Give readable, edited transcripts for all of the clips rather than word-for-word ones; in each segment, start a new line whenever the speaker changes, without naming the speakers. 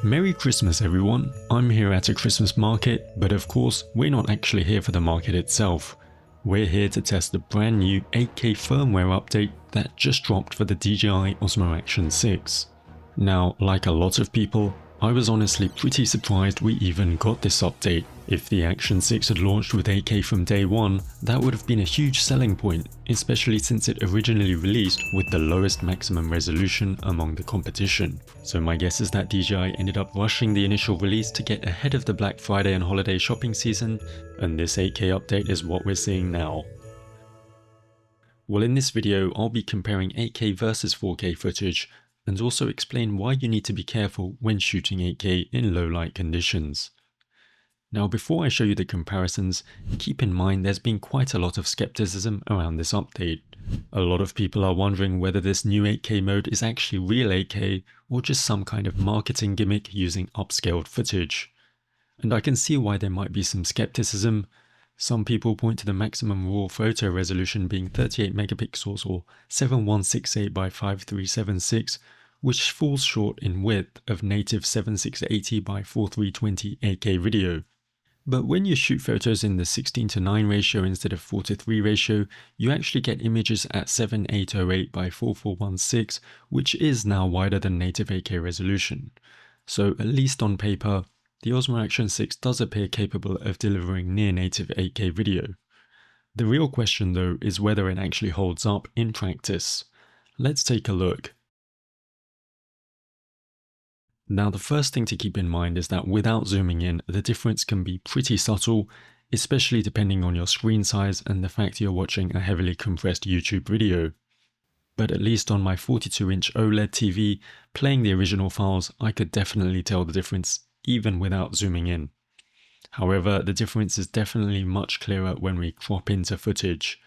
Merry Christmas everyone, I'm here at a Christmas market, but of course we're not actually here for the market itself. We're here to test the brand new 8K firmware update that just dropped for the DJI Osmo Action 6. Now, like a lot of people, I was honestly pretty surprised we even got this update. If the Action 6 had launched with 8K from day one, that would have been a huge selling point, especially since it originally released with the lowest maximum resolution among the competition. So my guess is that DJI ended up rushing the initial release to get ahead of the Black Friday and holiday shopping season, and this 8K update is what we're seeing now. Well, in this video, I'll be comparing 8K versus 4K footage, and also explain why you need to be careful when shooting 8K in low light conditions. Now, before I show you the comparisons, keep in mind there's been quite a lot of skepticism around this update. A lot of people are wondering whether this new 8K mode is actually real 8K or just some kind of marketing gimmick using upscaled footage. And I can see why there might be some skepticism. Some people point to the maximum raw photo resolution being 38 megapixels or 7168 by 5376, which falls short in width of native 7680 by 4320 8K video. But when you shoot photos in the 16:9 ratio instead of 4:3 ratio, you actually get images at 7808 by 4416, which is now wider than native 8K resolution. So at least on paper, the Osmo Action 6 does appear capable of delivering near native 8K video. The real question though is whether it actually holds up in practice. Let's take a look. Now, the first thing to keep in mind is that without zooming in, the difference can be pretty subtle, especially depending on your screen size and the fact you're watching a heavily compressed YouTube video. But at least on my 42-inch OLED TV, playing the original files, I could definitely tell the difference even without zooming in. However, the difference is definitely much clearer when we crop into footage.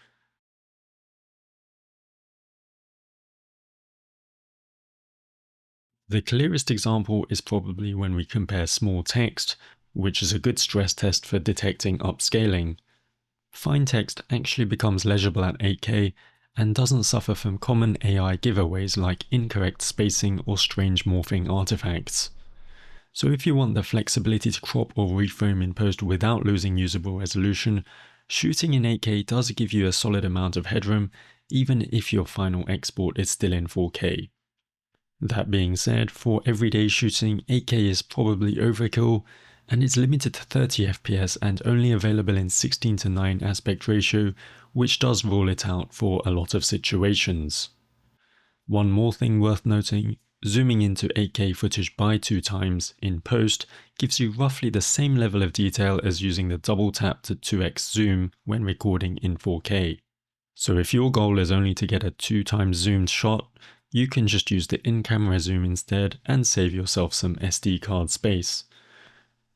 The clearest example is probably when we compare small text, which is a good stress test for detecting upscaling. Fine text actually becomes legible at 8K and doesn't suffer from common AI giveaways like incorrect spacing or strange morphing artifacts. So if you want the flexibility to crop or reframe in post without losing usable resolution, shooting in 8K does give you a solid amount of headroom, even if your final export is still in 4K. That being said, for everyday shooting, 8K is probably overkill, and it's limited to 30 FPS and only available in 16:9 aspect ratio, which does rule it out for a lot of situations. One more thing worth noting, zooming into 8K footage by 2 times in post gives you roughly the same level of detail as using the double tap to 2x zoom when recording in 4K. So if your goal is only to get a 2 times zoomed shot, you can just use the in-camera zoom instead and save yourself some SD card space.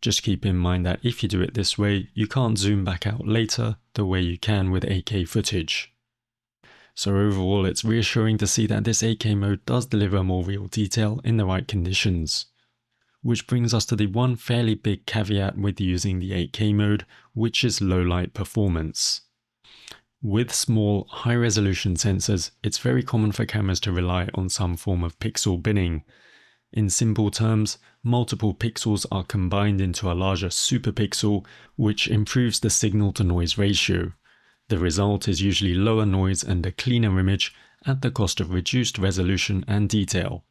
Just keep in mind that if you do it this way, you can't zoom back out later the way you can with 8K footage. So overall, it's reassuring to see that this 8K mode does deliver more real detail in the right conditions. Which brings us to the one fairly big caveat with using the 8K mode, which is low light performance. With small, high-resolution sensors, it's very common for cameras to rely on some form of pixel binning. In simple terms, multiple pixels are combined into a larger superpixel, which improves the signal-to-noise ratio. The result is usually lower noise and a cleaner image at the cost of reduced resolution and detail.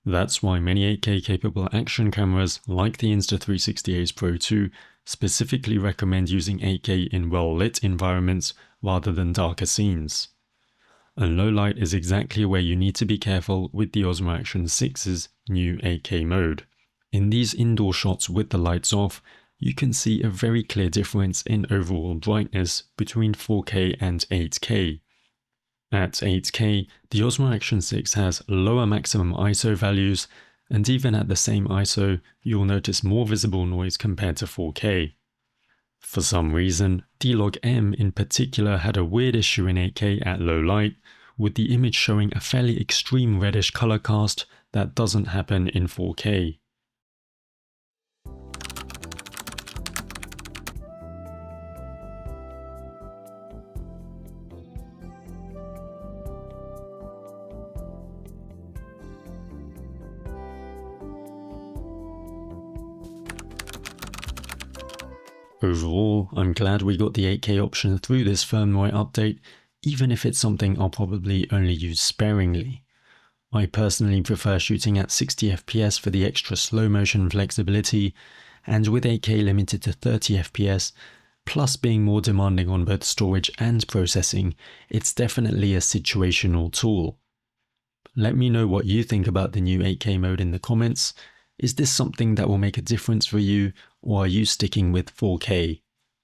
That's why many 8K capable action cameras like the Insta360 Ace Pro 2 specifically recommend using 8K in well-lit environments rather than darker scenes. And low light is exactly where you need to be careful with the Osmo Action 6's new 8K mode. In these indoor shots with the lights off, you can see a very clear difference in overall brightness between 4K and 8K. At 8K, the Osmo Action 6 has lower maximum ISO values, and even at the same ISO, you'll notice more visible noise compared to 4K. For some reason, D-Log-M in particular had a weird issue in 8K at low light, with the image showing a fairly extreme reddish color cast that doesn't happen in 4K. Overall, I'm glad we got the 8K option through this firmware update, even if it's something I'll probably only use sparingly. I personally prefer shooting at 60 FPS for the extra slow motion flexibility, and with 8K limited to 30 FPS, plus being more demanding on both storage and processing, it's definitely a situational tool. Let me know what you think about the new 8K mode in the comments. Is this something that will make a difference for you, or are you sticking with 4K?